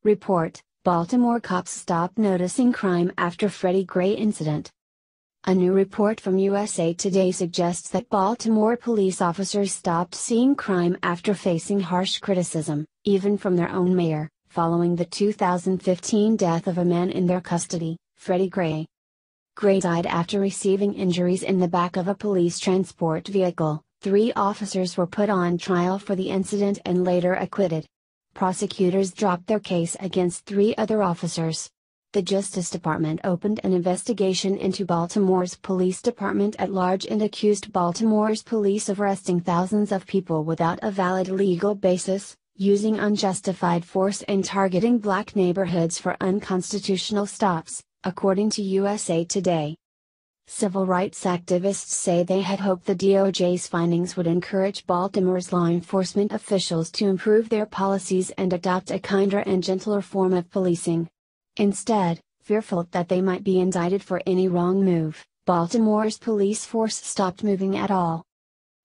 Report: Baltimore cops stop noticing crime after Freddie Gray incident. A new report from USA Today suggests that Baltimore police officers stopped seeing crime after facing harsh criticism, even from their own mayor, following the 2015 death of a man in their custody, Freddie Gray. Gray died after receiving injuries in the back of a police transport vehicle. 3 officers were put on trial for the incident and later acquitted. Prosecutors dropped their case against 3 other officers. The Justice Department opened an investigation into Baltimore's police department at large and accused Baltimore's police of arresting thousands of people without a valid legal basis, using unjustified force and targeting black neighborhoods for unconstitutional stops, according to USA Today. Civil rights activists say they had hoped the DOJ's findings would encourage Baltimore's law enforcement officials to improve their policies and adopt a kinder and gentler form of policing. Instead, fearful that they might be indicted for any wrong move, Baltimore's police force stopped moving at all.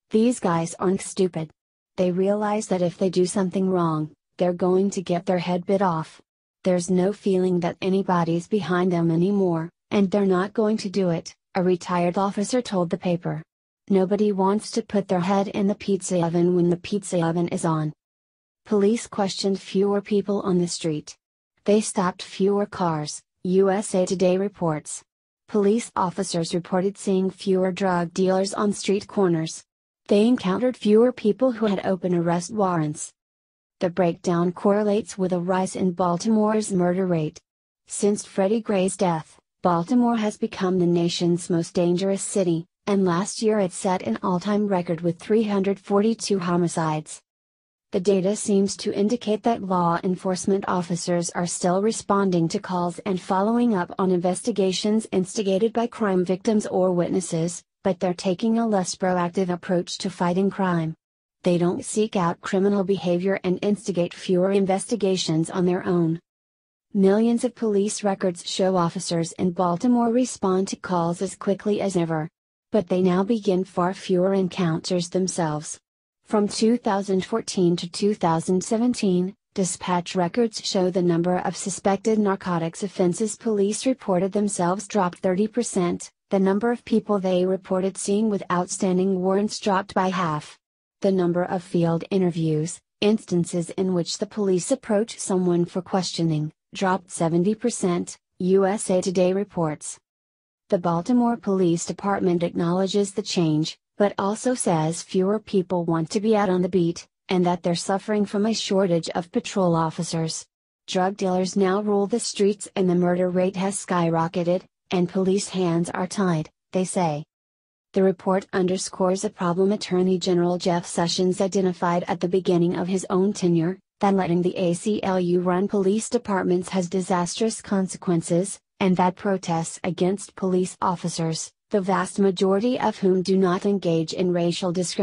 These guys aren't stupid. They realize that if they do something wrong, they're going to get their head bit off. There's no feeling that anybody's behind them anymore, and they're not going to do it, a retired officer told the paper. Nobody wants to put their head in the pizza oven when the pizza oven is on. Police questioned fewer people on the street. They stopped fewer cars, USA Today reports. Police officers reported seeing fewer drug dealers on street corners. They encountered fewer people who had open arrest warrants. The breakdown correlates with a rise in Baltimore's murder rate. Since Freddie Gray's death, Baltimore has become the nation's most dangerous city, and last year it set an all-time record with 342 homicides. The data seems to indicate that law enforcement officers are still responding to calls and following up on investigations instigated by crime victims or witnesses, but they're taking a less proactive approach to fighting crime. They don't seek out criminal behavior and instigate fewer investigations on their own. Millions of police records show officers in Baltimore respond to calls as quickly as ever. But they now begin far fewer encounters themselves. From 2014 to 2017, dispatch records show the number of suspected narcotics offenses police reported themselves dropped 30%, the number of people they reported seeing with outstanding warrants dropped by half. The number of field interviews, instances in which the police approach someone for questioning, dropped 70%, USA Today reports. The Baltimore Police Department acknowledges the change, but also says fewer people want to be out on the beat, and that they're suffering from a shortage of patrol officers. Drug dealers now rule the streets and the murder rate has skyrocketed, and police hands are tied, they say. The report underscores a problem Attorney General Jeff Sessions identified at the beginning of his own tenure, that letting the ACLU run police departments has disastrous consequences, and that protests against police officers, the vast majority of whom do not engage in racial discrimination,